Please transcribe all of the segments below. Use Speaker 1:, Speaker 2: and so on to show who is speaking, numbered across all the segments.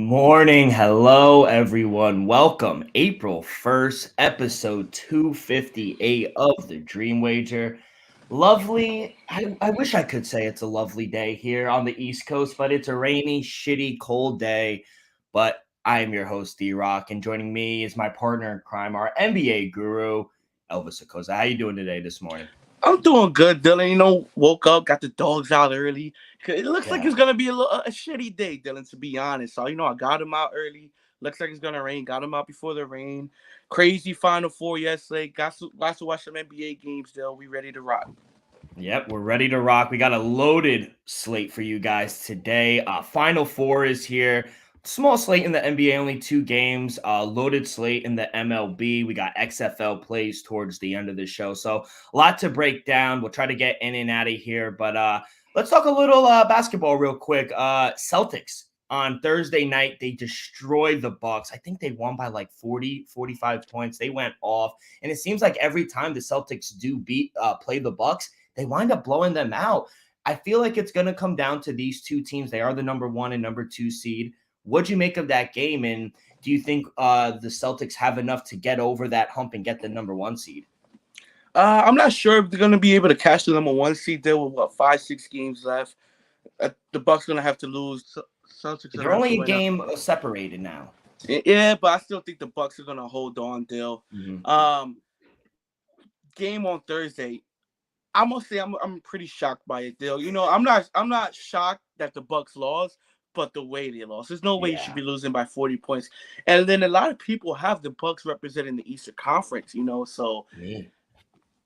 Speaker 1: morning. Hello, everyone. Welcome. April 1st, episode 258 of the Dream Wager. Lovely. I wish I could say it's a lovely day here on the East Coast, but it's a rainy, shitty, cold day. But I am your host, D Rock, and joining me is my partner in crime, our NBA guru, Elvis Acosta. How you doing today this morning?
Speaker 2: I'm doing good, Dylan. Woke up, got the dogs out early. It looks like
Speaker 1: Yeah.
Speaker 2: it's gonna be a shitty day, Dylan. To be honest, so I got him out early. Looks like it's gonna rain. Got him out before the rain. Crazy Final Four yesterday. Got to watch some NBA games. Still, we ready to rock.
Speaker 1: Yep, we're ready to rock. We got a loaded slate for you guys today. Final Four is here. Small slate in the NBA, only 2 games. Loaded slate in the MLB. We got XFL plays towards the end of the show. So a lot to break down. We'll try to get in and out of here. But let's talk a little basketball real quick. Celtics on Thursday night, they destroyed the Bucks. I think they won by like 40, 45 points. They went off. And it seems like every time the Celtics do play the Bucks, they wind up blowing them out. I feel like it's going to come down to these two teams. They are the number 1 and number 2 seed. What'd you make of that game? And do you think the Celtics have enough to get over that hump and get the number 1 seed?
Speaker 2: I'm not sure if they're gonna be able to catch the number 1 seed. There with 5-6 games left. The Bucks gonna have to lose. Celtics gonna
Speaker 1: They're
Speaker 2: have to
Speaker 1: only a
Speaker 2: win out.
Speaker 1: game separated now.
Speaker 2: Yeah, but I still think the Bucks are gonna hold on, Dill.
Speaker 1: Mm-hmm.
Speaker 2: Game on Thursday. I must say I'm pretty shocked by it, Dill. I'm not shocked that the Bucks lost, but the way they lost. There's no way you should be losing by 40 points. And then a lot of people have the Bucks representing the Eastern Conference, so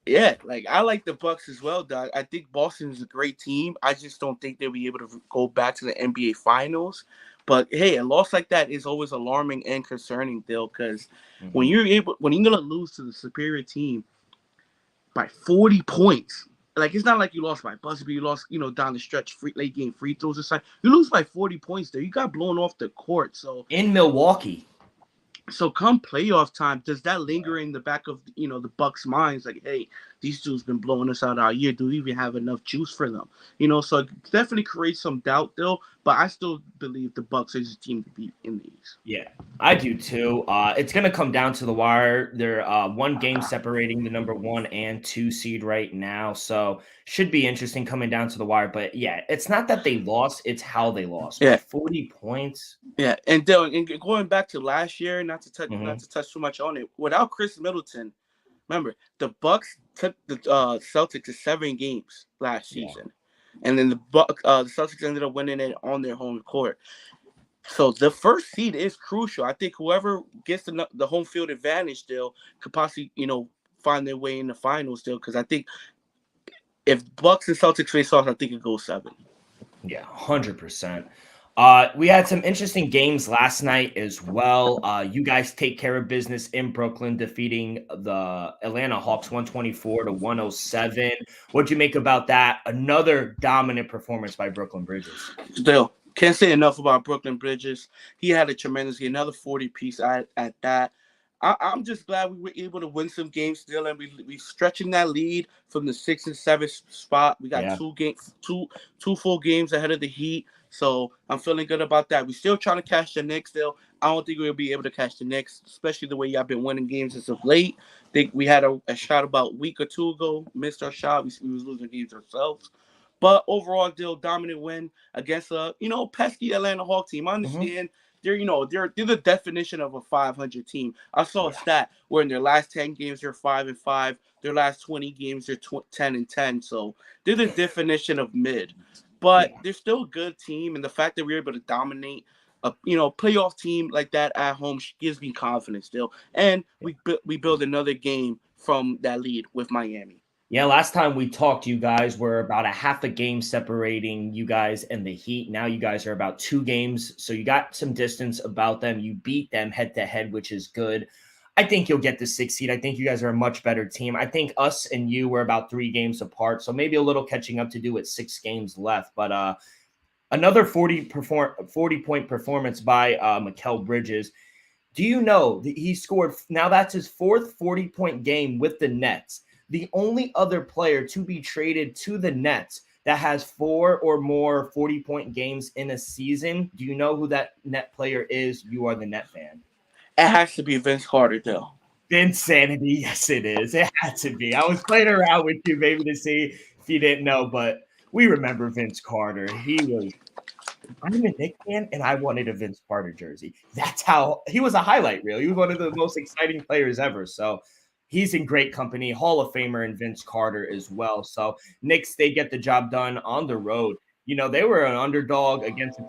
Speaker 2: yeah, like I like the Bucks as well, dog. I think Boston is a great team. I just don't think they'll be able to go back to the NBA Finals. But hey, a loss like that is always alarming and concerning, Dill, because when you're gonna lose to the superior team by 40 points. Like, it's not like you lost by buzzer, but you lost, down the stretch, late game free throws or something. You lose by 40 points there. You got blown off the court. So
Speaker 1: in Milwaukee.
Speaker 2: So come playoff time, does that linger in the back of the Bucks' minds? Like, hey, these dudes been blowing us out all year. Do we even have enough juice for them? So it definitely creates some doubt, though. But I still believe the Bucks is a team to beat in the East.
Speaker 1: Yeah, I do too. It's going to come down to the wire. They're 1 game separating the number 1 and 2 seed right now. So should be interesting coming down to the wire. But yeah, it's not that they lost. It's how they lost.
Speaker 2: Yeah.
Speaker 1: By 40 points.
Speaker 2: Yeah. And going back to last year, not to touch too much on it, without Chris Middleton, remember, the Bucks took the Celtics to 7 games last season. And then the Celtics ended up winning it on their home court. So the first seed is crucial. I think whoever gets the home field advantage still could possibly, find their way in the finals still. Because I think if Bucks and Celtics face off, I think it goes 7.
Speaker 1: Yeah, 100%. We had some interesting games last night as well. You guys take care of business in Brooklyn, defeating the Atlanta Hawks 124-107. What'd you make about that? Another dominant performance by Brooklyn Bridges.
Speaker 2: Still, can't say enough about Brooklyn Bridges. He had a tremendous game, another 40-piece at that. I'm just glad we were able to win some games still, and we stretching that lead from the 6th and 7th spot. We got 2 full games ahead of the Heat, so I'm feeling good about that. We're still trying to catch the Knicks still. I don't think we'll be able to catch the Knicks, especially the way y'all been winning games as of late. I think we had a shot about a week or 2 ago, missed our shot. We was losing games ourselves. But overall, deal dominant win against a pesky Atlanta Hawk team. I understand they're the definition of a 500 team. I saw a stat where in their last 10 games they're 5-5. Their last 20 games they're 10-10. So they're the definition of mid. But they're still a good team, and the fact that we're able to dominate a playoff team like that at home gives me confidence still. And we build another game from that lead with Miami.
Speaker 1: Yeah, last time we talked, you guys were about a half a game separating you guys and the Heat. Now you guys are about 2 games, so you got some distance about them. You beat them head-to-head, which is good. I think you'll get the 6th seed. I think you guys are a much better team. I think us and you were about 3 games apart, so maybe a little catching up to do with 6 games left. But another 40-point performance by Mikal Bridges. Do you know that he scored – now that's his 4th 40-point game with the Nets. The only other player to be traded to the Nets that has 4 or more 40-point games in a season. Do you know who that net player is? You are the net fan.
Speaker 2: It has to be Vince Carter, though.
Speaker 1: Insanity, yes, it is. It had to be. I was playing around with you, maybe, to see if you didn't know, but we remember Vince Carter. I'm a Knicks fan, and I wanted a Vince Carter jersey. That's how he was a highlight reel. He was one of the most exciting players ever. So he's in great company. Hall of Famer and Vince Carter as well. So Knicks, they get the job done on the road. They were an underdog against the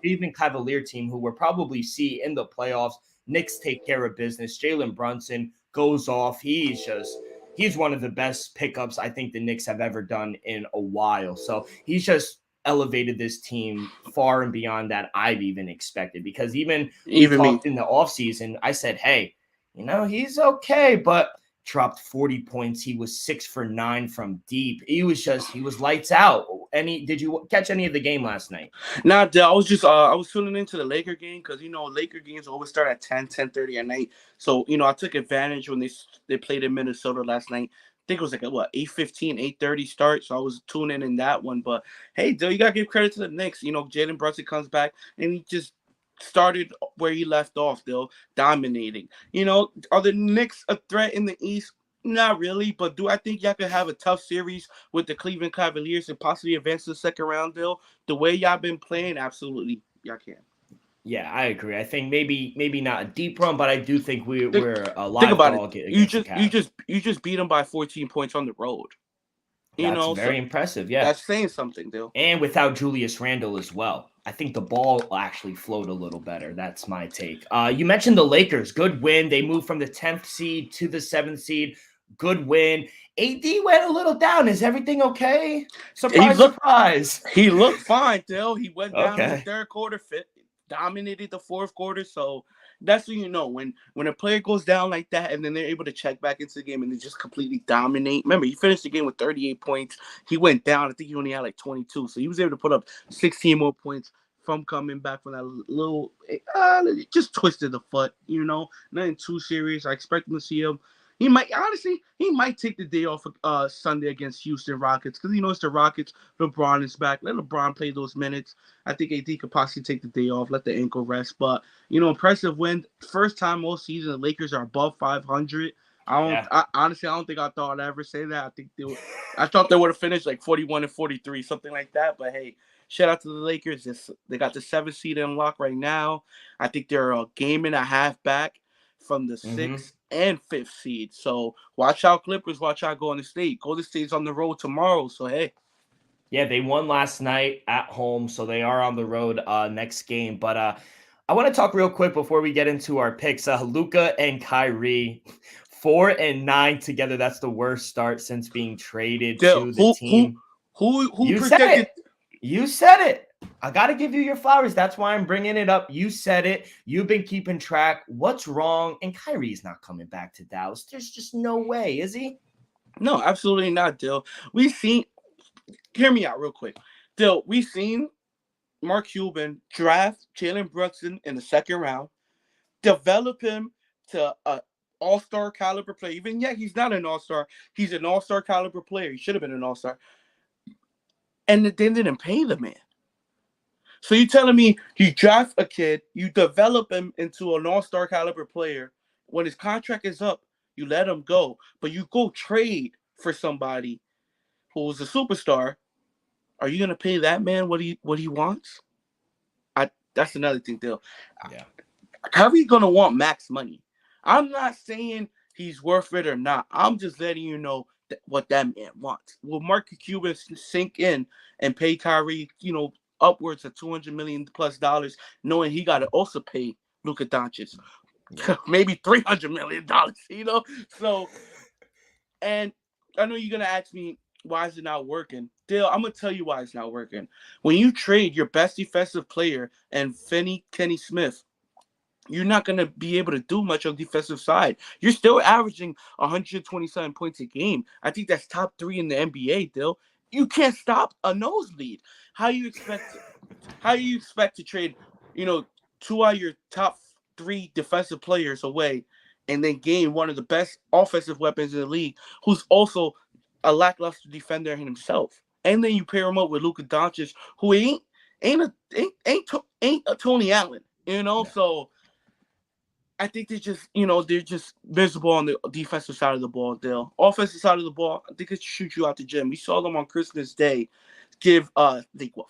Speaker 1: Cleveland Cavalier team, who were probably see in the playoffs. Knicks take care of business. Jalen Brunson goes off. He's one of the best pickups I think the Knicks have ever done in a while. So he's just elevated this team far and beyond that I've even expected, because even we talked in the offseason, I said, hey, he's okay, but dropped 40 points. He was 6 for 9 from deep. He was lights out. Did you catch any of the game last night?
Speaker 2: Nah, I was just I was tuning into the Laker game because Laker games always start at 10:30 at night. So I took advantage when they played in Minnesota last night. I think it was like 8:15, 8:30 start. So I was tuning in that one. But hey, Dill, you gotta give credit to the Knicks. Jalen Brunson comes back and he just started where he left off, Dill, dominating. Are the Knicks a threat in the East? Not really, but do I think y'all could have a tough series with the Cleveland Cavaliers and possibly advance to the second round, Dill? The way y'all been playing, absolutely, y'all can.
Speaker 1: Yeah, I agree. I think maybe not a deep run, but I do think we're a live dog.
Speaker 2: You just beat them by 14 points on the road.
Speaker 1: That's very impressive. Yeah,
Speaker 2: that's saying something, Dill.
Speaker 1: And without Julius Randle as well, I think the ball actually flowed a little better. That's my take. You mentioned the Lakers. Good win. They moved from the 10th seed to the 7th seed. Good win. AD went a little down. Is everything okay? Surprise.
Speaker 2: He looked fine, Dill. He went down in the third quarter, dominated the fourth quarter. So that's when a player goes down like that and then they're able to check back into the game and they just completely dominate. Remember, he finished the game with 38 points. He went down. I think he only had like 22. So he was able to put up 16 more points from coming back from that little just twisted the foot, nothing too serious. I expect him to see him. He might take the day off Sunday against Houston Rockets because it's the Rockets. LeBron is back. Let LeBron play those minutes. I think AD could possibly take the day off, let the ankle rest. But impressive win. First time all season the Lakers are above 500. Honestly, I don't think I thought I'd ever say that. I thought they would have finished like 41 and 43, something like that. But hey, shout out to the Lakers. They got the 7th seed in lock right now. I think they're a game and a half back from the 6th and 5th seed. So watch out, Clippers. Watch out, Golden State. Golden State's on the road tomorrow. So hey.
Speaker 1: Yeah, they won last night at home, so they are on the road next game. But I want to talk real quick before we get into our picks. Luka and Kyrie, 4 and 9 together. That's the worst start since being traded to the team.
Speaker 2: Who
Speaker 1: you said it? You said it. I got to give you your flowers. That's why I'm bringing it up. You said it. You've been keeping track. What's wrong? And Kyrie's not coming back to Dallas. There's just no way, is he?
Speaker 2: No, absolutely not, Dill. Hear me out real quick. Dill, we've seen Mark Cuban draft Jalen Brunson in the 2nd round, develop him to an all-star caliber player. Even he's not an all-star. He's an all-star caliber player. He should have been an all-star. And they didn't pay the man. So you're telling me you draft a kid, you develop him into an all-star caliber player. When his contract is up, you let him go. But you go trade for somebody who's a superstar. Are you gonna pay that man what he wants? That's another thing, Dill.
Speaker 1: Yeah.
Speaker 2: Kyrie's gonna want max money. I'm not saying he's worth it or not. I'm just letting you know what that man wants. Will Mark Cuban sink in and pay Kyrie, upwards of $200 million plus, knowing he got to also pay Luka Doncic, maybe $300 million, So, and I know you're gonna ask me, why is it not working? Dale, I'm going to tell you why it's not working. When you trade your best defensive player and Kenny Smith, you're not going to be able to do much on the defensive side. You're still averaging 127 points a game. I think that's top 3 in the NBA, Dale. You can't stop a nosebleed. How you expect to trade, 2 out of your top 3 defensive players away and then gain one of the best offensive weapons in the league, who's also a lackluster defender himself? and then you pair him up with Luka Doncic, who ain't a Tony Allen,
Speaker 1: Yeah.
Speaker 2: So I think they're just visible on the defensive side of the ball. Dale, offensive side of the ball, I think it shoot you out the gym. We saw them on Christmas Day give I think what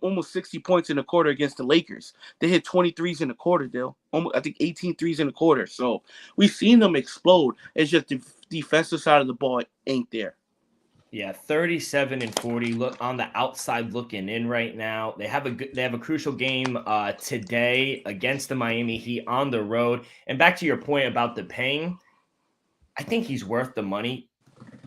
Speaker 2: almost 60 points in a quarter against the Lakers. They hit 23s in a quarter, Dale. I think 18 threes in a quarter. So we've seen them explode. It's just the defensive side of the ball ain't there.
Speaker 1: Yeah, 37 and 40. Look on the outside looking in right now. They have a crucial game today against the Miami Heat on the road. And back to your point about the paying, I think he's worth the money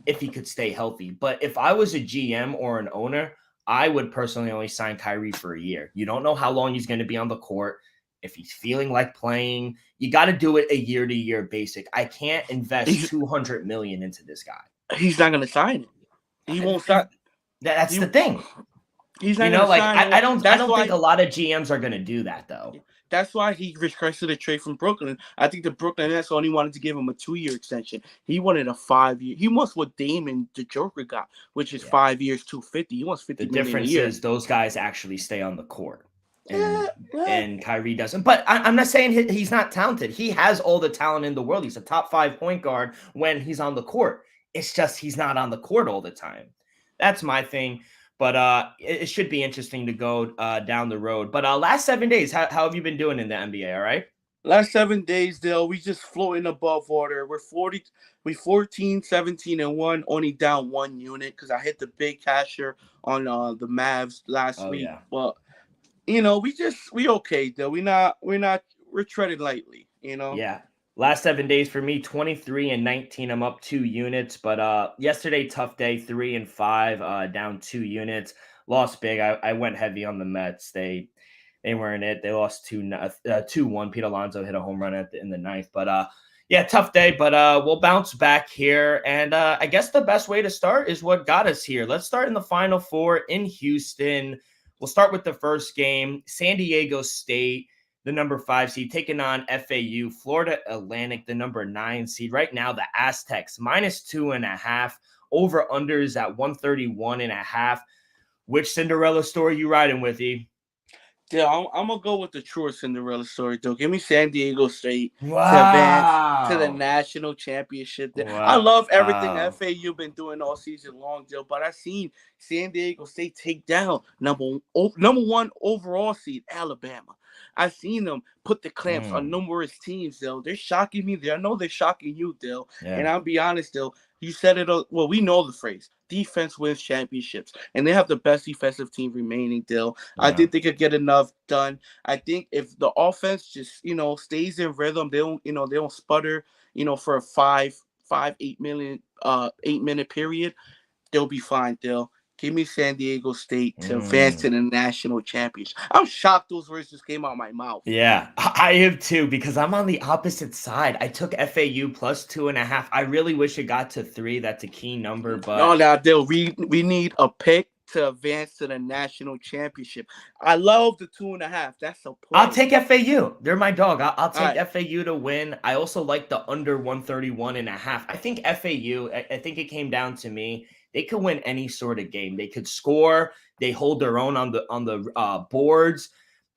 Speaker 1: if he could stay healthy. But if I was a GM or an owner, I would personally only sign Kyrie for a year. You don't know how long he's going to be on the court. If he's feeling like playing, you got to do it a year-to-year basic. I can't invest $200 million into this guy.
Speaker 2: He's not going to sign it. He won't sign.
Speaker 1: That's the thing.
Speaker 2: He's not going to sign.
Speaker 1: I don't think a lot of GMs are going to do that though.
Speaker 2: That's why he requested a trade from Brooklyn. I think the Brooklyn Nets only wanted to give him a 2-year extension. He wanted a 5-year. He wants what Damon the Joker got, which is 5 years, $250. He wants $50 million a year. The difference
Speaker 1: is those guys actually stay on the court. And Kyrie doesn't. But I'm not saying he's not talented. He has all the talent in the world. He's a top 5 point guard when he's on the court. It's just he's not on the court all the time. That's my thing. But it should be interesting to go down the road. But last 7 days, how have you been doing in the NBA? All right.
Speaker 2: Last 7 days, Dale, we just floating above water. We're 14, 17, and 1, only down 1 unit because I hit the big casher on the Mavs last week. Yeah. But we okay, Dale. We're treading lightly.
Speaker 1: Yeah. Last 7 days for me, 23 and 19. I'm up 2 units, but yesterday, tough day, 3 and 5, down 2 units. Lost big. I went heavy on the Mets. They weren't it. They lost 2-1. Pete Alonso hit a home run in the ninth. But yeah, tough day. But we'll bounce back here. And I guess the best way to start is what got us here. Let's start in the Final Four in Houston. We'll start with the first game. San Diego State, the number 5 seed, taking on FAU. Florida Atlantic, the number 9 seed. Right now, the Aztecs, -2.5. Over-unders at 131.5. Which Cinderella story you riding with, E?
Speaker 2: Yeah, I'm going to go with the truer Cinderella story, though. Give me San Diego State to advance to the national championship. Wow. I love everything FAU been doing all season long, Joe, but I've seen San Diego State take down number 1 overall seed, Alabama. I've seen them put the clamps on numerous teams, Dill. They're shocking me. I know they're shocking you, Dill. Yeah. And I'll be honest, Dill. You said it. Well, we know the phrase. Defense wins championships. And they have the best defensive team remaining, Dill. Yeah. I think they could get enough done. I think if the offense just, stays in rhythm, they don't sputter, for a 8-minute period, they'll be fine, Dill. Give me San Diego State to advance to the national championship. I'm shocked those words just came out of my mouth.
Speaker 1: Yeah, I am too, because I'm on the opposite side. I took FAU +2.5. I really wish it got to 3. That's a key number, but
Speaker 2: no, Dill, we need a pick to advance to the national championship. I love the 2.5. That's a play.
Speaker 1: I'll take FAU. They're my dog. I'll take FAU to win. I also like the under 131.5. I think FAU, I think it came down to me. They could win any sort of game. They could score. They hold their own on the boards.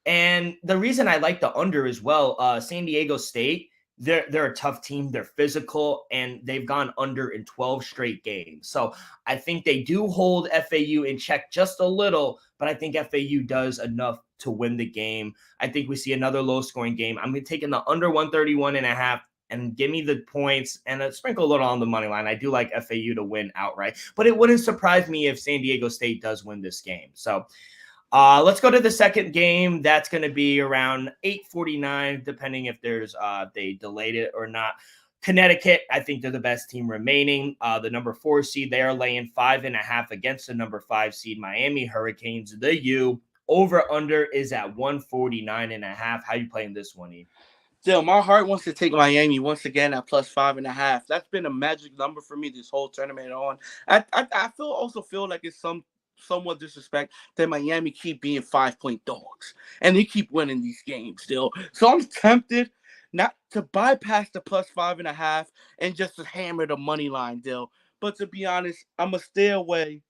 Speaker 1: And the reason I like the under as well, San Diego State, they're a tough team. They're physical, and they've gone under in 12 straight games. So I think they do hold FAU in check just a little, but I think FAU does enough to win the game. I think we see another low-scoring game. I'm going to take in the under 131.5. and give me the points and sprinkle a little on the money line. I do like FAU to win outright, but it wouldn't surprise me if San Diego State does win this game. So let's go to the second game. That's going to be around 8:49, depending if there's they delayed it or not. Connecticut, I think they're the best team remaining. The number 4 seed, they are laying 5.5 against the number 5 seed Miami Hurricanes. The U over under is at 149.5. How you playing this one, E?
Speaker 2: Still, my heart wants to take Miami once again at +5.5. That's been a magic number for me this whole tournament on. I also feel like it's somewhat disrespect that Miami keep being 5-point dogs. And they keep winning these games still. So I'm tempted not to bypass the +5.5 and just to hammer the money line, Dill. But to be honest, I'm going to stay away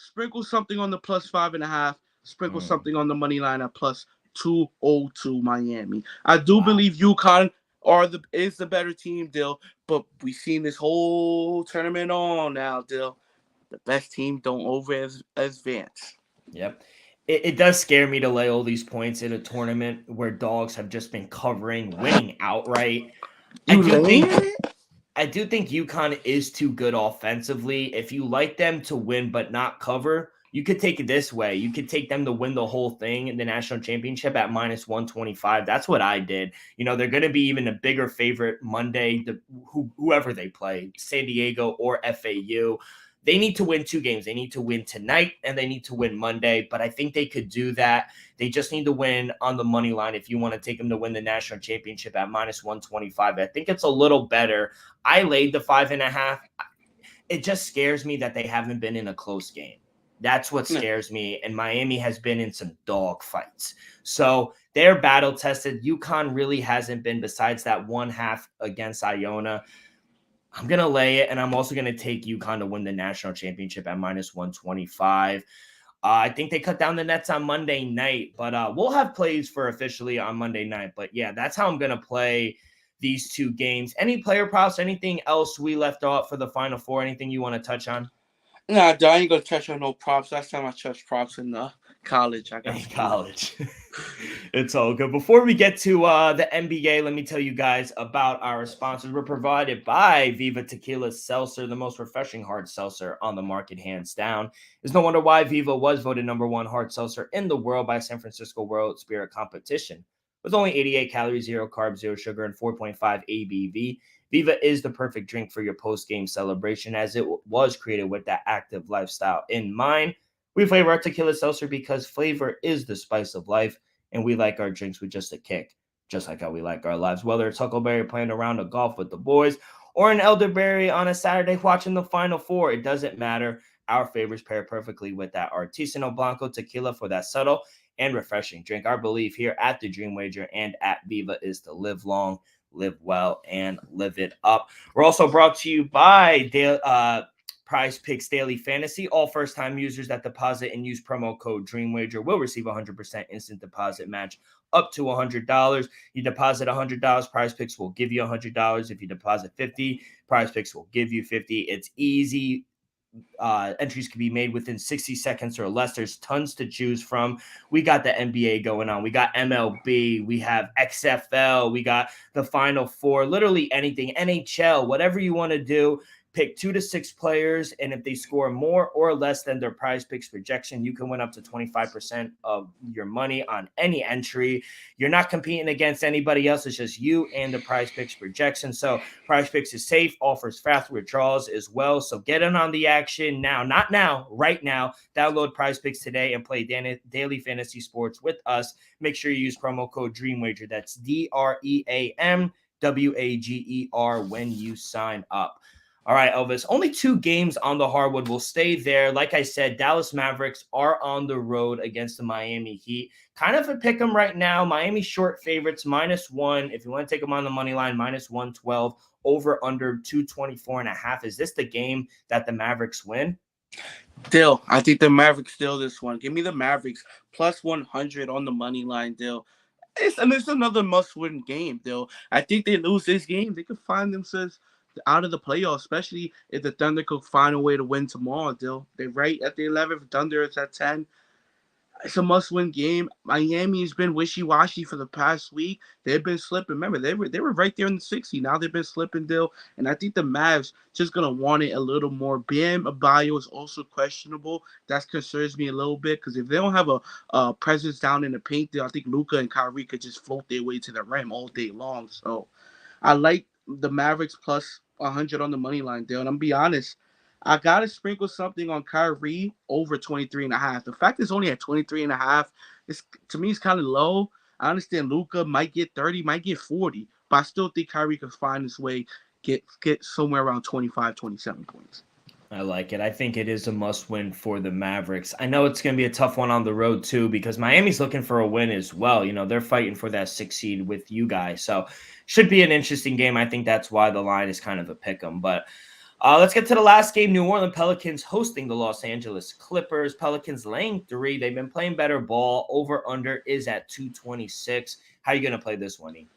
Speaker 2: sprinkle something on the plus 5.5, sprinkle
Speaker 1: Mm,
Speaker 2: something on the money line at plus 202 Miami. I do
Speaker 1: wow.
Speaker 2: believe UConn is the better team, Dill, but we've seen this whole tournament on now, Dill. The best team don't over advance.
Speaker 1: Yep. It does scare me to lay all these points in a tournament where dogs have just been covering, winning outright. I
Speaker 2: You
Speaker 1: do
Speaker 2: laying
Speaker 1: think
Speaker 2: it?
Speaker 1: I do think UConn is too good offensively. If you like them to win but not cover, you could take it this way. You could take them to win the whole thing in the national championship at minus 125. That's what I did. They're going to be even a bigger favorite Monday, whoever they play, San Diego or FAU. They need to win two games. They need to win tonight and they need to win Monday, but I think they could do that. They just need to win on the money line if you want to take them to win the national championship at minus 125. I think it's a little better. I laid the 5.5. It just scares me that they haven't been in a close game. That's what scares me. And Miami has been in some dog fights. So they're battle tested. UConn really hasn't been, besides that one half against Iona. I'm going to lay it, and I'm also going to take UConn to win the national championship at minus 125. I think they cut down the nets on Monday night, but we'll have plays for officially on Monday night. But yeah, that's how I'm going to play these two games. Any player props, anything else we left off for the Final Four? Anything you want to touch on?
Speaker 2: Nah, I ain't gonna touch on no props. Last time I touched props in college, I got
Speaker 1: In
Speaker 2: screwed.
Speaker 1: college. It's all good. Before we get to the NBA, let me tell you guys about our sponsors. We're provided by Viva Tequila Seltzer, the most refreshing hard seltzer on the market, hands down. There's no wonder why Viva was voted #1 hard seltzer in the world by San Francisco World Spirit Competition. With only 88 calories, 0 carbs, 0 sugar, and 4.5 ABV, Viva is the perfect drink for your post-game celebration, as it was created with that active lifestyle in mind. We flavor our tequila seltzer because flavor is the spice of life, and we like our drinks with just a kick, just like how we like our lives. Whether it's Huckleberry playing a round of golf with the boys or an elderberry on a Saturday watching the Final Four, it doesn't matter. Our favorites pair perfectly with that Artisanal Blanco tequila for that subtle and refreshing drink. Our belief here at the Dream Wager and at Viva is to live long, live well, and live it up. We're also brought to you by Prize Picks Daily Fantasy. All first-time users that deposit and use promo code DreamWager will receive 100% instant deposit match up to $100. You deposit $100, Prize Picks will give you $100. If you deposit $50, Prize Picks will give you $50. It's easy. Entries can be made within 60 seconds or less. There's tons to choose from. We got the NBA going on. We got MLB. We have XFL. We got the Final Four. Literally anything. NHL. Whatever you want to do. Pick 2 to 6 players, and if they score more or less than their Prize Picks projection, you can win up to 25% of your money on any entry. You're not competing against anybody else. It's just you and the Prize Picks projection. So Prize Picks is safe, offers fast withdrawals as well. So get in on the action now. Not now, right now. Download Prize Picks today and play daily fantasy sports with us. Make sure you use promo code DREAMWAGER. That's DREAMWAGER when you sign up. All right, Elvis, only 2 games on the hardwood. We'll stay there. Like I said, Dallas Mavericks are on the road against the Miami Heat. Kind of a pick 'em right now. Miami short favorites, -1. If you want to take them on the money line, -112. Over under 224.5. Is this the game that the Mavericks win?
Speaker 2: Dill, I think the Mavericks steal this one. Give me the Mavericks plus 100 on the money line, Dill. It's another must-win game, Dill. I think they lose this game, they could find themselves out of the playoffs, especially if the Thunder could find a way to win tomorrow, Dill. They're right at the 11th. Thunder is at 10. It's a must-win game. Miami's been wishy-washy for the past week. They've been slipping. Remember, they were right there in the 60. Now they've been slipping, Dill. And I think the Mavs just gonna want it a little more. Bam Adebayo is also questionable. That concerns me a little bit because if they don't have a presence down in the paint, Dill, I think Luka and Kyrie could just float their way to the rim all day long. So I like the Mavericks plus 100 on the money line, Dill. And I'm be honest. I gotta sprinkle something on Kyrie over 23.5. The fact it's only at 23.5 is to me it's kind of low. I understand Luka might get 30, might get 40, but I still think Kyrie could find his way, get somewhere around 25, 27 points.
Speaker 1: I like it. I think it is a must win for the Mavericks. I know it's going to be a tough one on the road, too, because Miami's looking for a win as well. They're fighting for that 6 seed with you guys. So, should be an interesting game. I think that's why the line is kind of a pick 'em. But Let's get to the last game. New Orleans Pelicans hosting the Los Angeles Clippers. Pelicans laying 3. They've been playing better ball. Over under is at 226. How you gonna play this one, E?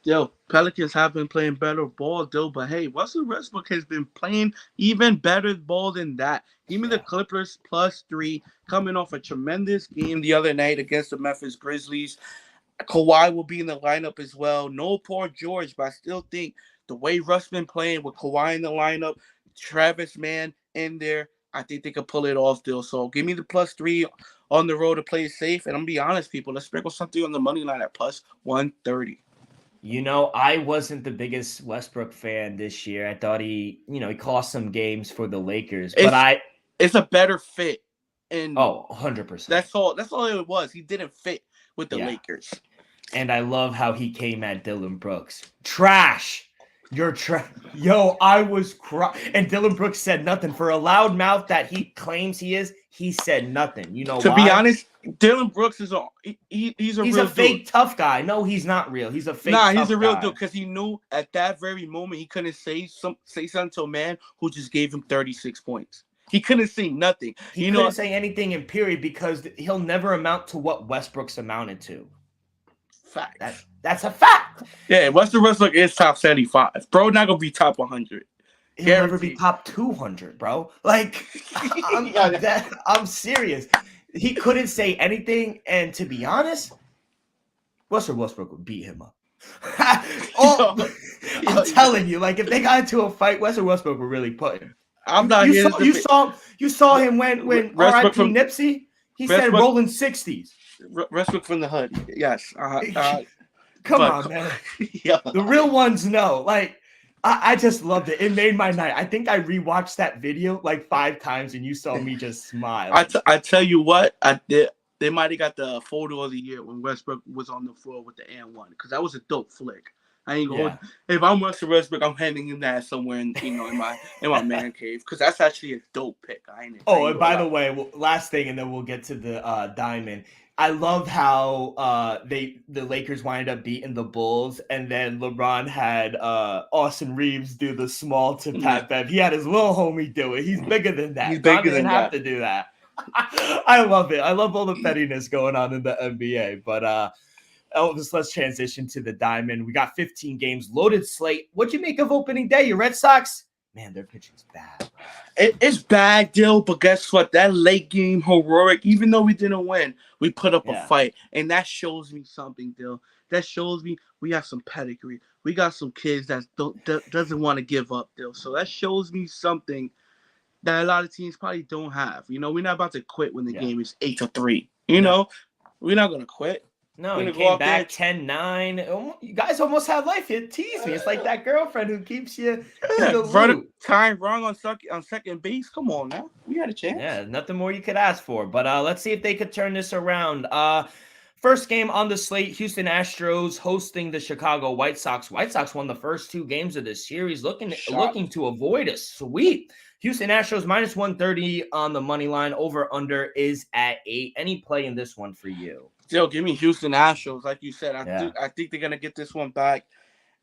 Speaker 2: Yo, Pelicans have been playing better ball, though. But hey, Russell Westbrook has been playing even better ball than that. Give me the Clippers +3, coming off a tremendous game the other night against the Memphis Grizzlies. Kawhi will be in the lineup as well. No Paul George, but I still think the way Russ been playing with Kawhi in the lineup, Travis Mann in there, I think they could pull it off still. So give me the +3 on the road to play it safe. And I'm gonna be honest, people, let's sprinkle something on the money line at +130.
Speaker 1: You know, I wasn't the biggest Westbrook fan this year. I thought he cost some games for the Lakers, but
Speaker 2: it's a better fit. And
Speaker 1: 100%.
Speaker 2: That's all it was. He didn't fit with the Lakers.
Speaker 1: And I love how he came at Dillon Brooks. Trash. You're trash. Yo, I was crying. And Dillon Brooks said nothing. For a loud mouth that he claims he is, he said nothing. You know
Speaker 2: to
Speaker 1: why?
Speaker 2: be honest, Dillon Brooks is he's a
Speaker 1: fake tough guy. No, he's not real. He's a fake
Speaker 2: he's a real dude because he knew at that very moment he couldn't say something to a man who just gave him 36 points. He couldn't say nothing.
Speaker 1: He couldn't say anything in period because he'll never amount to what Westbrook's amounted to.
Speaker 2: Fact.
Speaker 1: That's a fact.
Speaker 2: Yeah, Westbrook is top 75. Bro, not gonna be top 100.
Speaker 1: He'll never be top 200, bro. Like, I'm serious. He couldn't say anything, and to be honest, Russell Westbrook would beat him up. I'm telling you, like, if they got into a fight, Russell Westbrook would really put him.
Speaker 2: I'm not.
Speaker 1: You saw him when R.I.P. Nipsey. He said rolling 60s.
Speaker 2: Westbrook from the hood. Yes.
Speaker 1: Come on, man. Yeah. The real ones know. Like, I just loved it. It made my night. I think I rewatched that video like 5 times, and you saw me just smile.
Speaker 2: I tell you what, I did. They might have got the photo of the year when Westbrook was on the floor with the and1 because that was a dope flick. I ain't going. If I'm Russell Westbrook, I'm handing him that somewhere in my man cave because that's actually a dope pick.
Speaker 1: And by the way, last thing, and then we'll get to the diamond. I love how the Lakers wind up beating the Bulls, and then LeBron had Austin Reeves do the small to Pat Bev. He had his little homie do it. He's bigger than that.
Speaker 2: He's bigger than
Speaker 1: have to do that. I love it. I love all the pettiness going on in the NBA, but. Elvis, let's transition to the diamond. We got 15 games, loaded slate. What'd you make of opening day? Your Red Sox? Man, their pitching's bad.
Speaker 2: It's bad, Dill, but guess what? That late game heroic, even though we didn't win, we put up a fight. And that shows me something, Dill. That shows me we have some pedigree. We got some kids that doesn't want to give up, Dill. So that shows me something that a lot of teams probably don't have. You know, we're not about to quit when the game is 8-3. You know, we're not going to quit.
Speaker 1: No, he came back 10-9. You guys almost had life. You teased me. It's like that girlfriend who keeps you in the loop.
Speaker 2: Time wrong on second base. Come on now. We had a chance.
Speaker 1: Yeah, nothing more you could ask for. But let's see if they could turn this around. First game on the slate, Houston Astros hosting the Chicago White Sox. White Sox won the first 2 games of the series, looking to avoid a sweep. Houston Astros -130 on the money line. Over under is at 8. Any play in this one for you?
Speaker 2: Still, give me Houston Astros. Like you said, I think they're gonna get this one back.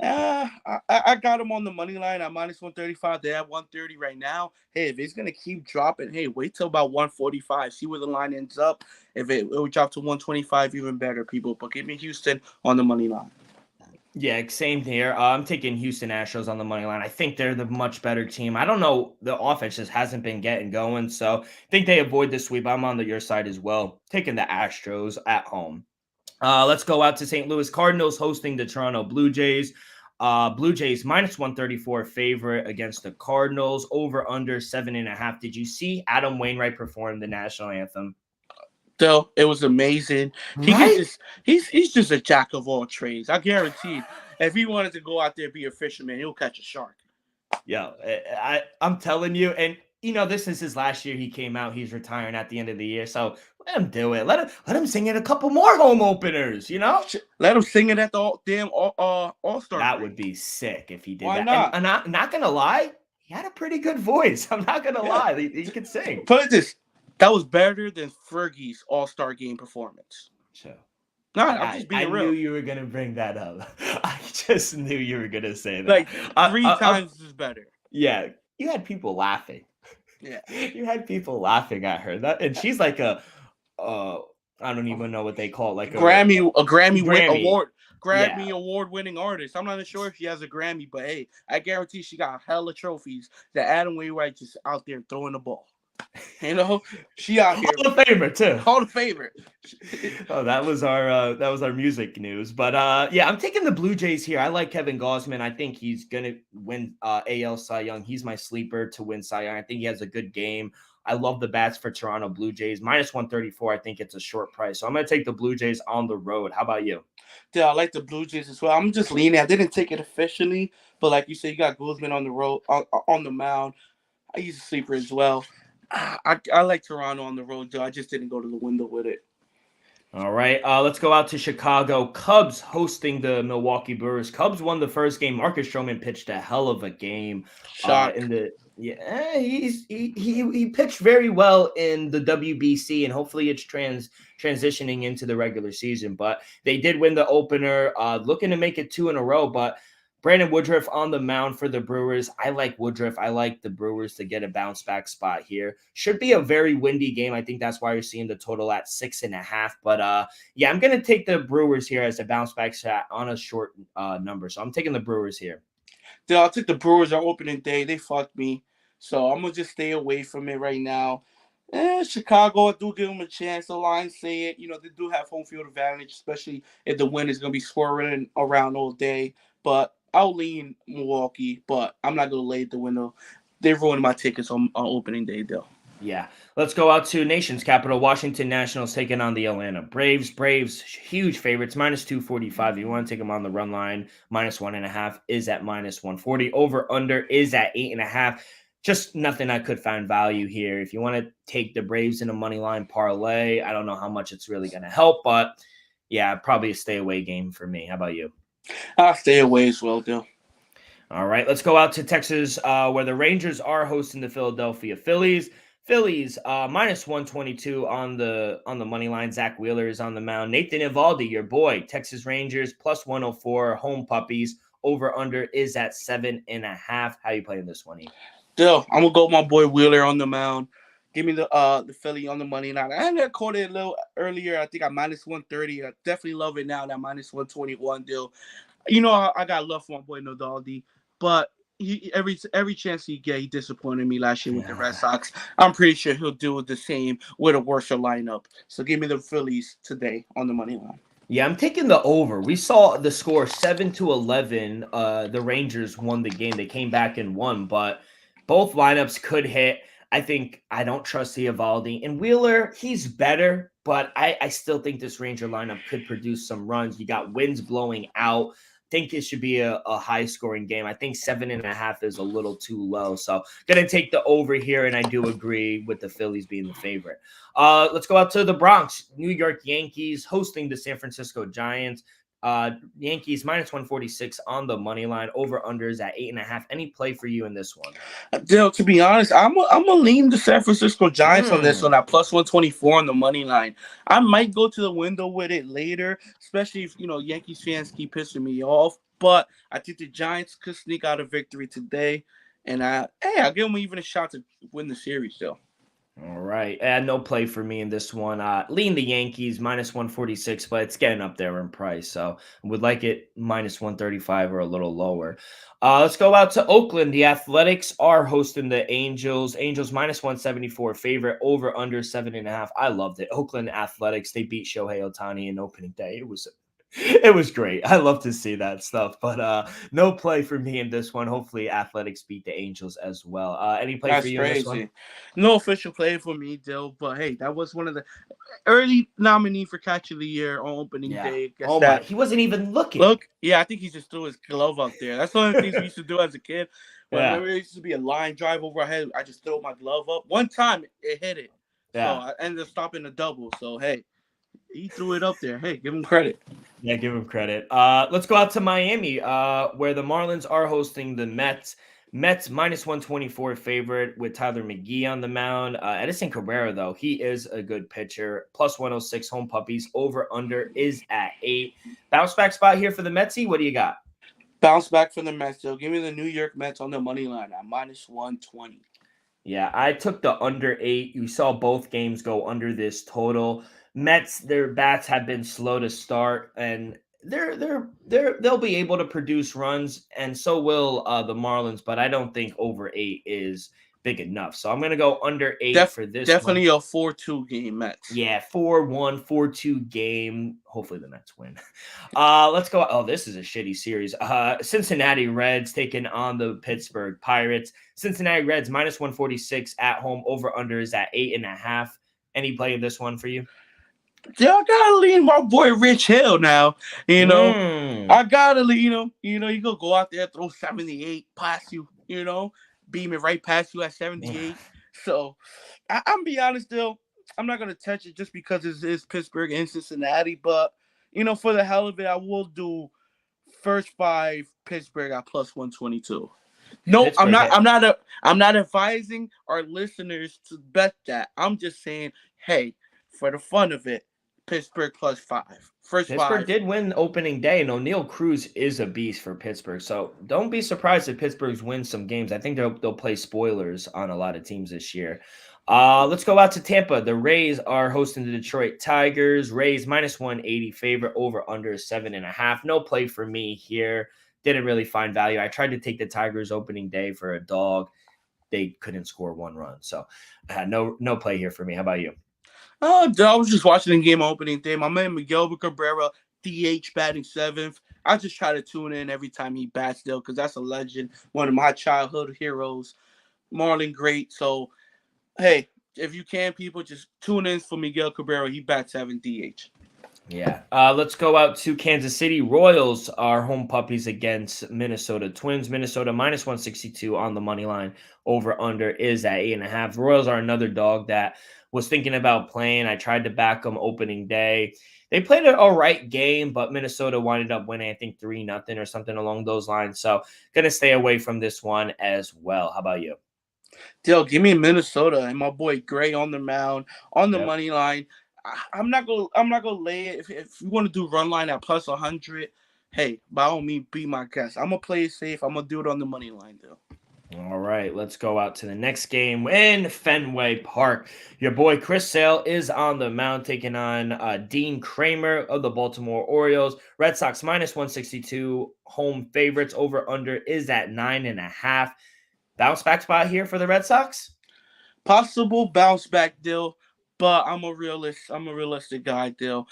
Speaker 2: I got them on the money line at -135. They're at 130 right now. Hey, if it's gonna keep dropping, hey, wait till about 145. See where the line ends up. If it will drop to 125, even better, people. But give me Houston on the money line.
Speaker 1: Yeah, same here. I'm taking Houston Astros on the money line. I think they're the much better team. I don't know. The offense just hasn't been getting going. So I think they avoid the sweep. I'm on your side as well. Taking the Astros at home. Let's go out to St. Louis Cardinals hosting the Toronto Blue Jays. Blue Jays -134 favorite against the Cardinals. Over under 7.5. Did you see Adam Wainwright perform the national anthem?
Speaker 2: Though it was amazing.
Speaker 1: Right?
Speaker 2: He's just a jack of all trades. I guarantee if he wanted to go out there and be a fisherman, he'll catch a shark.
Speaker 1: Yeah, I'm telling you, and this is his last year. He came out. He's retiring at the end of the year. So let him do it. Let him sing it a couple more home openers.
Speaker 2: Let him sing it at the damn All-Star.
Speaker 1: That would be sick if he did.
Speaker 2: Why
Speaker 1: that.
Speaker 2: not?
Speaker 1: And I'm not gonna lie, he had a pretty good voice. I'm not gonna lie. He could sing.
Speaker 2: Put it this. That was better than Fergie's All-Star game performance.
Speaker 1: Sure.
Speaker 2: No, I'm just being real.
Speaker 1: I knew you were gonna bring that up. I just knew you were gonna say that.
Speaker 2: Like 3 times is better.
Speaker 1: Yeah, you had people laughing.
Speaker 2: Yeah.
Speaker 1: You had people laughing at her. That and she's like uh I don't even know what they call it, like
Speaker 2: A
Speaker 1: Grammy. Yeah.
Speaker 2: Grammy award winning artist. I'm not sure if she has a Grammy, but hey, I guarantee she got hella trophies that Adam Wainwright just out there throwing the ball. You know, she out here
Speaker 1: Hall of Famer too.
Speaker 2: Hall of Famer.
Speaker 1: Oh, that was our music news. But yeah, I'm taking the Blue Jays here. I like Kevin Gausman. I think he's gonna win AL Cy Young. He's my sleeper to win Cy Young. I think he has a good game. I love the bats for Toronto Blue Jays. Minus 134. I think it's a short price. So I'm gonna take the Blue Jays on the road. How about you?
Speaker 2: Yeah, I like the Blue Jays as well. I'm just leaning. I didn't take it officially, but like you said, you got Guzman on the road on the mound. I use a sleeper as well. I like Toronto on the road, though. I just didn't go to the window with it.
Speaker 1: All right, let's go out to Chicago. Cubs hosting the Milwaukee Brewers. Cubs won the first game. Marcus Stroman pitched a hell of a game.
Speaker 2: Shock.
Speaker 1: In the yeah, he pitched very well in the WBC, and hopefully it's transitioning into the regular season. But they did win the opener, looking to make it 2 in a row. But Brandon Woodruff on the mound for the Brewers. I like Woodruff. I like the Brewers to get a bounce back spot here. Should be a very windy game. I think that's why you're seeing the total at 6.5. But yeah, I'm gonna take the Brewers here as a bounce back shot on a short number. So I'm taking the Brewers here.
Speaker 2: Dude, I'll take the Brewers on opening day. They fucked me. So I'm gonna just stay away from it right now. Chicago, I do give them a chance. The line say it. You know, they do have home field advantage, especially if the wind is gonna be swirling around all day. But I'll lean Milwaukee, but I'm not gonna lay at the window. They ruined my tickets on opening day, though.
Speaker 1: Yeah. Let's go out to nation's capital. Washington Nationals taking on the Atlanta Braves. Braves, huge favorites, minus 245. You want to take them on the run line, minus 1.5 is at minus 140. Over under is at 8.5. Just nothing I could find value here. If you want to take the Braves in a money line parlay, I don't know how much it's really going to help, but yeah, probably a stay away game for me. How about you?
Speaker 2: I'll stay away as well, though.
Speaker 1: All right, let's go out to Texas, where the Rangers are hosting the Philadelphia Phillies. Phillies minus 122 on the money line. Zach Wheeler is on the mound. Nathan Eovaldi, your boy, Texas Rangers plus 104. Home puppies. Over under is at 7.5. How you playing this one, E?
Speaker 2: Still, I'm gonna go with my boy Wheeler on the mound. Give me the Philly on the money line. I caught it a little earlier. I think I minus 130. I definitely love it now. That minus 121 deal. You know, I got love for my boy Nodaldi, but every chance he get, he disappointed me last year with the Red Sox. I'm pretty sure he'll do the same with a worse lineup. So give me the Phillies today on the money line.
Speaker 1: Yeah, I'm taking the over. We saw the score 7-11. The Rangers won the game. They came back and won, but both lineups could hit. I don't trust the Eovaldi. And Wheeler, he's better, but I still think this Ranger lineup could produce some runs. You got winds blowing out. Think it should be a high scoring game. I think 7.5 is a little too low. So gonna take the over here, and I do agree with the Phillies being the favorite. Let's go out to the Bronx. New York Yankees hosting the San Francisco Giants. Yankees minus 146 on the money line. Over unders at 8.5. Any play for you in this one?
Speaker 2: Dale, to be honest, I'm gonna lean the San Francisco Giants on this one at plus 124 on the money line. I might go to the window with it later, especially if Yankees fans keep pissing me off. But I think the Giants could sneak out a victory today, and I'll give them even a shot to win the series, though.
Speaker 1: All right. No play for me in this one. Lean the Yankees minus 146, but it's getting up there in price. So would like it minus 135 or a little lower. Let's go out to Oakland. The Athletics are hosting the Angels. Angels minus 174 favorite, over under 7.5. I loved it. Oakland Athletics, they beat Shohei Ohtani in opening day. It was great. I love to see that stuff, but no play for me in this one. Hopefully, Athletics beat the Angels as well. Any play
Speaker 2: That's
Speaker 1: for you
Speaker 2: crazy.
Speaker 1: in this one?
Speaker 2: No official play for me, Dill. But hey, that was one of the early nominee for Catch of the Year on opening day.
Speaker 1: Oh my, he wasn't even looking.
Speaker 2: Look, yeah, I think he just threw his glove up there. That's one of the things we used to do as a kid. Whenever it used to be a line drive over our head, I just throw my glove up. One time, it hit it. So I ended up stopping the double. So hey, he threw it up there. Hey, give him credit.
Speaker 1: Yeah, give him credit. Let's go out to Miami, where the Marlins are hosting the Mets. Mets minus 124 favorite with Tyler McGee on the mound. Edison Cabrera, though, he is a good pitcher. Plus 106 home puppies. Over under is at 8. Bounce back spot here for the Metsy. What do you got?
Speaker 2: Bounce back from the Mets, Dill. Give me the New York Mets on the money line at -120.
Speaker 1: Yeah, I took the under 8. You saw both games go under this total. Mets, their bats have been slow to start, and they'll be able to produce runs, and so will the Marlins. But I don't think over 8 is big enough. So I'm gonna go under 8 for this one.
Speaker 2: Definitely a 4-2 game, Mets.
Speaker 1: Yeah, 4-1, 4-2 game. Hopefully the Mets win. Let's go. Oh, this is a shitty series. Cincinnati Reds taking on the Pittsburgh Pirates. Cincinnati Reds -146 at home. Over under is at 8.5. Any play in this one for you?
Speaker 2: Yeah, I gotta lean my boy Rich Hill now. I gotta lean him. You gonna go out there, throw 78, pass you, beam it right past you at 78. So I'm be honest, Dill. I'm not gonna touch it just because it's Pittsburgh and Cincinnati, but for the hell of it, I will do first 5 Pittsburgh at +122. No, I'm not. I'm not advising our listeners to bet that. I'm just saying, hey, for the fun of it, Pittsburgh +5. First
Speaker 1: Pittsburgh
Speaker 2: 5.
Speaker 1: did win opening day, and O'Neal Cruz is a beast for Pittsburgh. So don't be surprised if Pittsburgh's win some games. I think they'll play spoilers on a lot of teams this year. Let's go out to Tampa. The Rays are hosting the Detroit Tigers. Rays -180 favorite, over under 7.5. No play for me here. Didn't really find value. I tried to take the Tigers opening day for a dog. They couldn't score 1 run. So no play here for me. How about you?
Speaker 2: Oh, I was just watching the game opening day. My man Miguel Cabrera, DH batting 7th. I just try to tune in every time he bats, Dill, because that's a legend, one of my childhood heroes. Marlon great. So, hey, if you can, people, just tune in for Miguel Cabrera. He bats 7 DH.
Speaker 1: Yeah. Let's go out to Kansas City. Royals are home puppies against Minnesota Twins. Minnesota -162 on the money line. Over under is at 8.5. Royals are another dog that was thinking about playing. I tried to back them opening day. They played an all right game, but Minnesota winded up winning, I think 3-0 or something along those lines. So gonna stay away from this one as well. How about you?
Speaker 2: Dill, give me Minnesota and my boy Gray on the mound, on the
Speaker 1: Yep.
Speaker 2: money line. I'm not gonna lay it. If you want to do run line at +100, hey, by all means, be my guest. I'm gonna play it safe. I'm gonna do it on the money line, Dill.
Speaker 1: All right, let's go out to the next game in Fenway Park. Your boy Chris Sale is on the mound taking on Dean Kramer of the Baltimore Orioles. Red Sox -162 home favorites. Over under is at 9.5. Bounce back spot here for the Red Sox.
Speaker 2: Possible bounce back, Dill, but I'm a realist. I'm a realistic guy, Dill.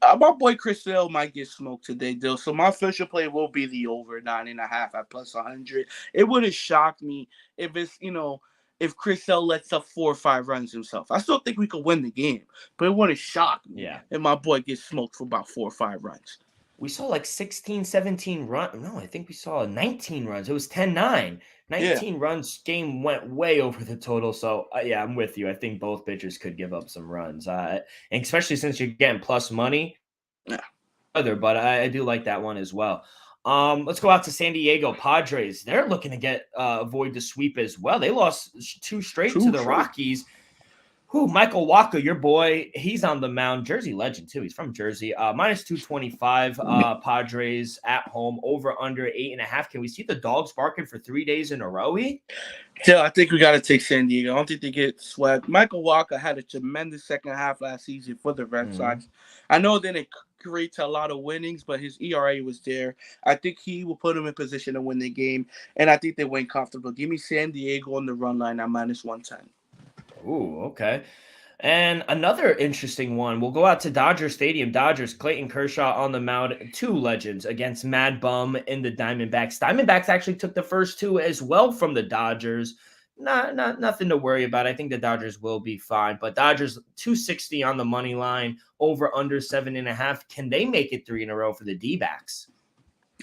Speaker 2: My boy Chris Sale might get smoked today, Dill. So my official play will be the over 9.5 at +100. It wouldn't shock me if if Chris Sale lets up 4 or 5 runs himself. I still think we could win the game, but it wouldn't shock me if my boy gets smoked for about 4 or 5 runs.
Speaker 1: We saw like 16, 17 runs. No, I think we saw 19 runs. It was 10-9. 19 runs. Game went way over the total. So, yeah, I'm with you. I think both pitchers could give up some runs. And especially since you're getting plus money.
Speaker 2: Yeah.
Speaker 1: But I do like that one as well. Let's go out to San Diego Padres. They're looking to avoid the sweep as well. They lost 2 straight to the Rockies. Michael Wacha, your boy, he's on the mound. Jersey legend, too. He's from Jersey. -225 Padres at home. Over under 8.5. Can we see the dogs barking for 3 days in a row?
Speaker 2: Yeah, I think we got to take San Diego. I don't think they get swept. Michael Wacha had a tremendous second half last season for the Red Sox. I know they didn't create a lot of winnings, but his ERA was there. I think he will put him in position to win the game, and I think they win comfortable. Give me San Diego on the run line at -110.
Speaker 1: Ooh, okay. And another interesting one. We'll go out to Dodger Stadium. Dodgers, Clayton Kershaw on the mound. 2 legends against Mad Bum in the Diamondbacks. Diamondbacks actually took the first 2 as well from the Dodgers. Nothing to worry about. I think the Dodgers will be fine. But Dodgers 260 on the money line. Over under 7.5. Can they make it 3 in a row for the D-backs?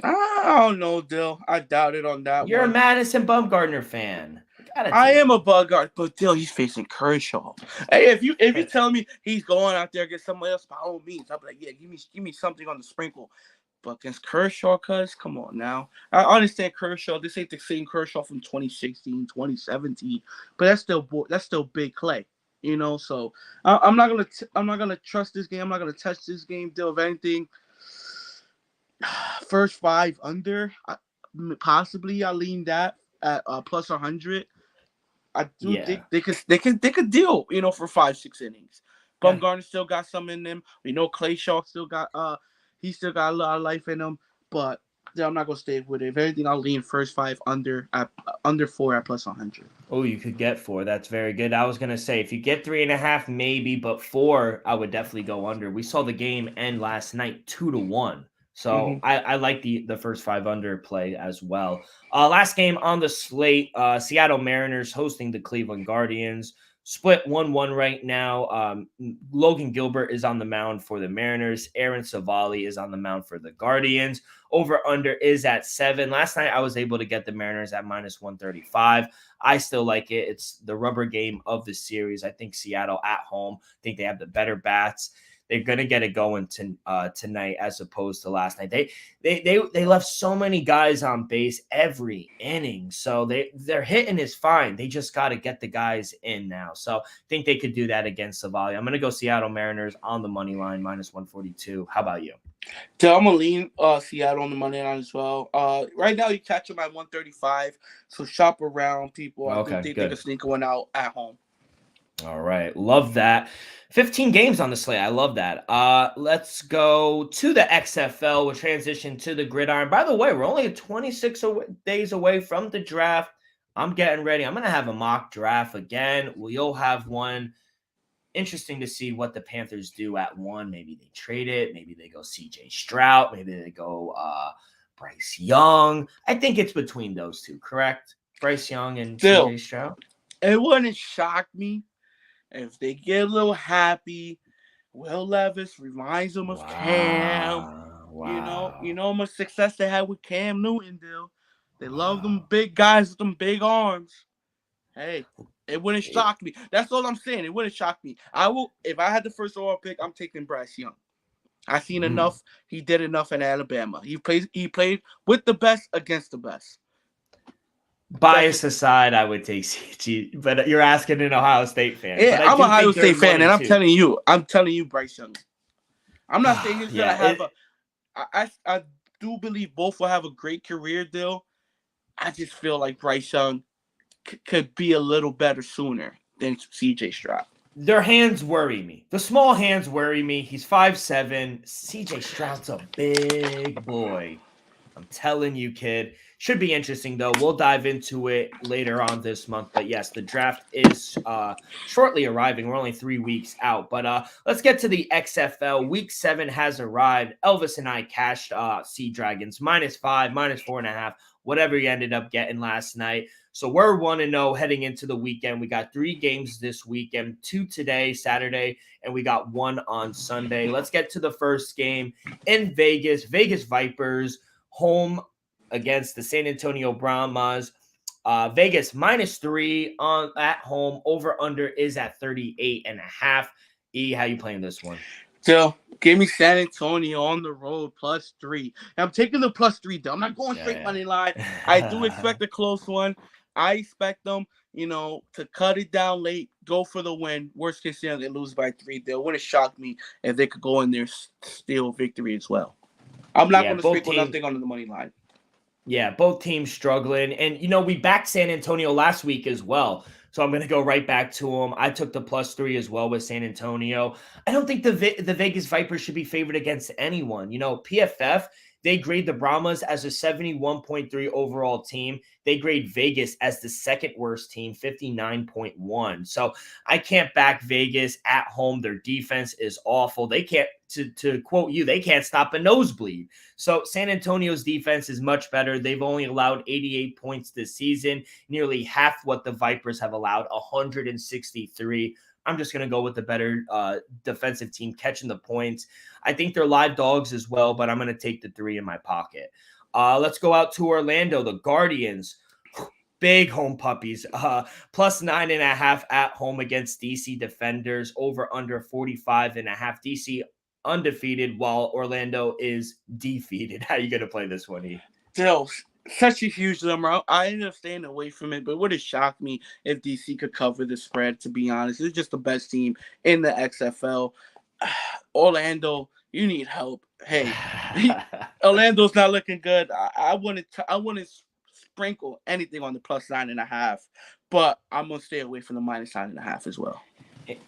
Speaker 2: I don't know, Dill. I doubt it on that
Speaker 1: You're
Speaker 2: one.
Speaker 1: a Madison Bumgarner fan.
Speaker 2: I am a Bumgarner, but Dill, he's facing Kershaw. Hey, if you tell me he's going out there against somebody else, by all means, I'll be like, yeah, give me something on the sprinkle. But against Kershaw, come on now. I understand Kershaw. This ain't the same Kershaw from 2016, 2017, but that's still big Clay. So I'm not gonna trust this game. I'm not gonna touch this game, Dill. If anything, First 5 under, possibly I lean that at plus 100. I do think
Speaker 1: Yeah.
Speaker 2: they could deal, for 5-6 innings.
Speaker 1: Yeah.
Speaker 2: Bumgarner still got some in them. We know Clay Shaw he still got a lot of life in him. But yeah, I'm not gonna stay with it. If anything, I'll lean first 5 under at under 4 at plus 100.
Speaker 1: Oh, you could get 4. That's very good. I was gonna say if you get 3.5, maybe, but 4, I would definitely go under. We saw the game end last night 2-1. So
Speaker 2: Mm-hmm.
Speaker 1: I like the first 5 under play as well. Last game on the slate, Seattle Mariners hosting the Cleveland Guardians. Split 1-1 right now. Logan Gilbert is on the mound for the Mariners. Aaron Savali is on the mound for the Guardians. Over under is at 7. Last night I was able to get the Mariners at minus 135. I still like it. It's the rubber game of the series. I think Seattle at home. I think they have the better bats. They're gonna get it going tonight as opposed to last night. They left so many guys on base every inning, so their hitting is fine. They just got to get the guys in now. So I think they could do that against Savali. I'm gonna go Seattle Mariners on the money line minus 142. How about you?
Speaker 2: So I'm gonna lean Seattle on the money line as well. Right now you catch them at 135. So shop around, people. I do
Speaker 1: Okay,
Speaker 2: think they
Speaker 1: good.
Speaker 2: can sneak one out at home.
Speaker 1: All right. Love that. 15 games on the slate. I love that. Let's go to the XFL. We'll transition to the gridiron. By the way, we're only 26 days away from the draft. I'm getting ready. I'm going to have a mock draft again. We'll have one. Interesting to see what the Panthers do at 1. Maybe they trade it. Maybe they go CJ Stroud. Maybe they go Bryce Young. I think it's between those two, correct? Bryce Young and
Speaker 2: Still,
Speaker 1: CJ Stroud.
Speaker 2: it wouldn't shock me if they get a little happy. Will Levis reminds them of Cam.
Speaker 1: Wow.
Speaker 2: How much success they had with Cam Newton, Dill. They love them big guys with them big arms. Hey, it wouldn't shock me. That's all I'm saying. It wouldn't shock me. I will, if I had the first overall pick, I'm taking Bryce Young. I've seen enough. He did enough in Alabama. He played with the best against the best.
Speaker 1: Bias aside, I would take CG, but you're asking an Ohio State fan.
Speaker 2: Yeah,
Speaker 1: but
Speaker 2: I'm an Ohio State fan, and I'm
Speaker 1: 2.
Speaker 2: telling you, Bryce Young. I'm not saying he's gonna have I do believe both will have a great career deal. I just feel like Bryce Young could be a little better sooner than CJ Stroud.
Speaker 1: Their hands worry me. The small hands worry me. He's 5'7". CJ Stroud's a big boy. I'm telling you, kid. Should be interesting, though. We'll dive into it later on this month. But yes, the draft is shortly arriving. We're only 3 weeks out. But let's get to the XFL. Week 7 has arrived. Elvis and I cashed Sea Dragons -5, -4.5, whatever you ended up getting last night. So we're 1-0 heading into the weekend. We got 3 games this weekend, 2 today, Saturday, and we got 1 on Sunday. Let's get to the first game in Vegas. Vegas Vipers home against the San Antonio Brahmas. Vegas -3 at home. Over under is at 38.5. How you playing this one?
Speaker 2: So give me San Antonio on the road +3. I'm taking the +3 though. I'm not going straight money line. I do expect a close one. I expect them, to cut it down late, go for the win. Worst case scenario, they lose by 3. They wouldn't shock me if they could go in there steal victory as well. I'm not going to stick with nothing on the money line.
Speaker 1: Yeah, both teams struggling. And, we backed San Antonio last week as well. So I'm going to go right back to them. I took the +3 as well with San Antonio. I don't think the Vegas Vipers should be favored against anyone. PFF, they grade the Brahmas as a 71.3 overall team. They grade Vegas as the second worst team, 59.1. So I can't back Vegas at home. Their defense is awful. They can't, to quote you, they can't stop a nosebleed. So San Antonio's defense is much better. They've only allowed 88 points this season, nearly half what the Vipers have allowed, 163. I'm just going to go with the better defensive team catching the points. I think they're live dogs as well, but I'm going to take the 3 in my pocket. Let's go out to Orlando. The Guardians, big home puppies, +9.5 at home against DC Defenders, over under 45.5. DC undefeated while Orlando is defeated. How are you going to play this one, E?
Speaker 2: Still, such a huge number. I ended up staying away from it, but it would have shocked me if DC could cover the spread, to be honest. It's just the best team in the XFL. Orlando you need help. Hey, Orlando's not looking good. I wouldn't sprinkle anything on the plus 9.5, but I'm gonna stay away from the minus 9.5 as well.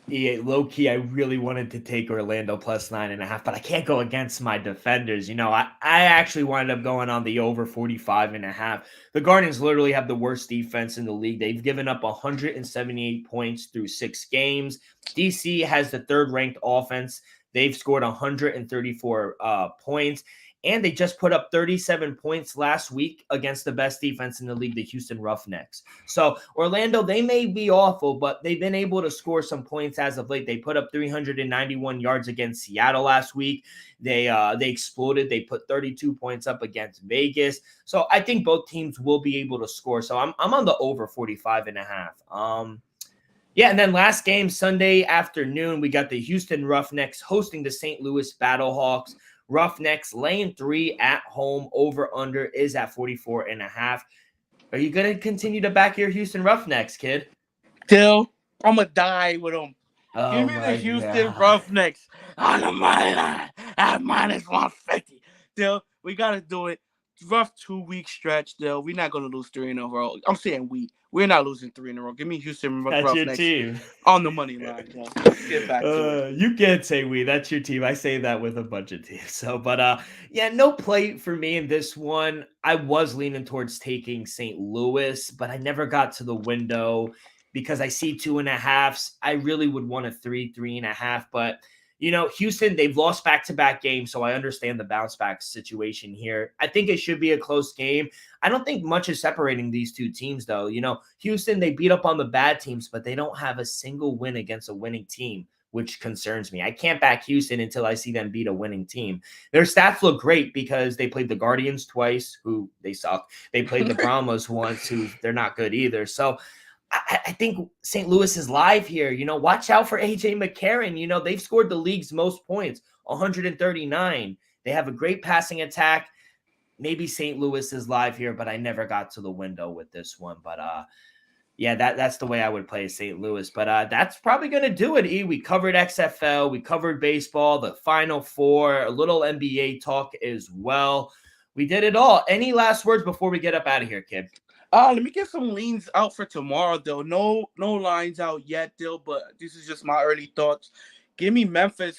Speaker 1: Low key, I really wanted to take Orlando plus 9.5, but I can't go against my defenders. I actually wound up going on the over 45.5. The Guardians literally have the worst defense in the league. They've given up 178 points through 6 games. DC has the third ranked offense. They've scored 134 points. And they just put up 37 points last week against the best defense in the league, the Houston Roughnecks. So Orlando, they may be awful, but they've been able to score some points as of late. They put up 391 yards against Seattle last week. They exploded. They put 32 points up against Vegas. So I think both teams will be able to score. So I'm on the over 45.5. Yeah, and then last game, Sunday afternoon, we got the Houston Roughnecks hosting the St. Louis Battlehawks. Roughnecks laying 3 at home. Over under is at 44.5. Are you going to continue to back your Houston Roughnecks, kid?
Speaker 2: Still, I'm going to die with them.
Speaker 1: Oh,
Speaker 2: give me the Houston Roughnecks on the money line at minus 150. Still, we got to do it. Rough 2-week stretch, though. We're not going to lose 3 in a row. I'm saying we're not losing 3 in a row. Give me Houston
Speaker 1: Roughnecks
Speaker 2: your team. On the money line. Let's get back to it.
Speaker 1: You can't say we. That's your team. I say that with a bunch of teams. So, but yeah, no play for me in this one. I was leaning towards taking St. Louis, but I never got to the window because I see 2.5s. I really would want a 3.5, but Houston, they've lost back-to-back games, so I understand the bounce-back situation here. I think it should be a close game. I don't think much is separating these two teams, though. Houston, they beat up on the bad teams, but they don't have a single win against a winning team, which concerns me. I can't back Houston until I see them beat a winning team. Their stats look great because they played the Guardians twice, who they suck. They played the Brahmas once, who they're not good either. So I think St. Louis is live here. Watch out for A.J. McCarron. They've scored the league's most points, 139. They have a great passing attack. Maybe St. Louis is live here, but I never got to the window with this one. But yeah, that's the way I would play St. Louis. But that's probably going to do it, E. We covered XFL. We covered baseball, the Final Four, a little NBA talk as well. We did it all. Any last words before we get up out of here, kid?
Speaker 2: Let me get some leans out for tomorrow, though. No lines out yet, though, but this is just my early thoughts. Give me Memphis,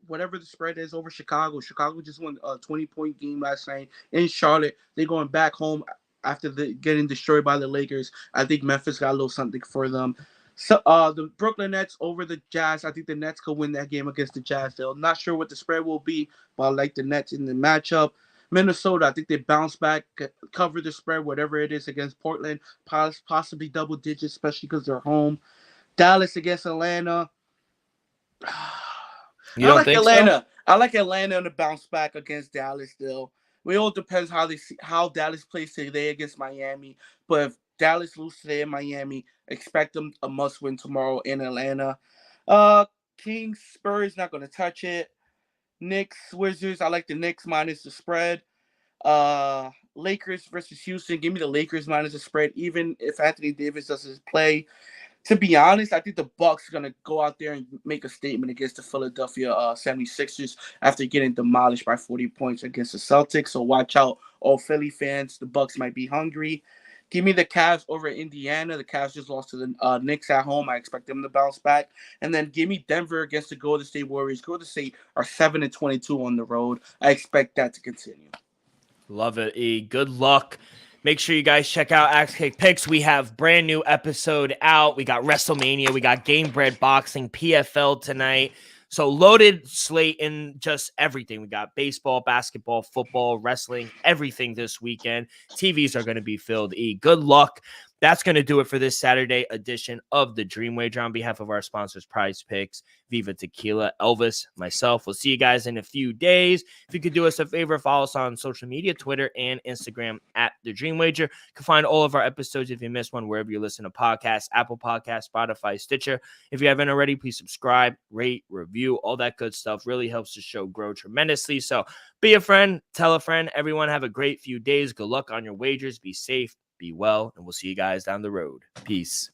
Speaker 2: whatever the spread is over Chicago. Chicago just won a 20-point game last night in Charlotte. They're going back home after getting destroyed by the Lakers. I think Memphis got a little something for them. So the Brooklyn Nets over the Jazz. I think the Nets could win that game against the Jazz. Though not sure what the spread will be, but I like the Nets in the matchup. Minnesota, I think they bounce back, cover the spread, whatever it is, against Portland, possibly double digits, especially because they're home. Dallas against Atlanta.
Speaker 1: You don't think
Speaker 2: Atlanta.
Speaker 1: So?
Speaker 2: I like Atlanta on the bounce back against Dallas still. It all depends how Dallas plays today against Miami. But if Dallas loses today in Miami, expect them a must-win tomorrow in Atlanta. Kings, Spurs, not going to touch it. Knicks, Wizards. I like the Knicks minus the spread. Lakers versus Houston. Give me the Lakers minus the spread, even if Anthony Davis doesn't play. To be honest, I think the Bucks are going to go out there and make a statement against the Philadelphia 76ers after getting demolished by 40 points against the Celtics. So watch out, all Philly fans. The Bucks might be hungry. Give me the Cavs over Indiana. The Cavs just lost to the Knicks at home. I expect them to bounce back. And then give me Denver against the Golden State Warriors. Golden State are 7-22 on the road. I expect that to continue.
Speaker 1: Love it, E. Good luck. Make sure you guys check out Axe Kick Picks. We have brand new episode out. We got WrestleMania. We got Game Bread Boxing, PFL tonight. So loaded slate in just everything. We got baseball, basketball, football, wrestling, everything this weekend. TVs are going to be filled. E, good luck. That's going to do it for this Saturday edition of the Dream Wager. On behalf of our sponsors, Prize Picks, Viva Tequila, Elvis, myself, we'll see you guys in a few days. If you could do us a favor, follow us on social media, Twitter and Instagram at The Dream Wager. You can find all of our episodes if you missed one, wherever you listen to podcasts, Apple Podcasts, Spotify, Stitcher. If you haven't already, please subscribe, rate, review, all that good stuff. Really helps the show grow tremendously. So be a friend, tell a friend. Everyone have a great few days. Good luck on your wagers. Be safe. Be well, and we'll see you guys down the road. Peace.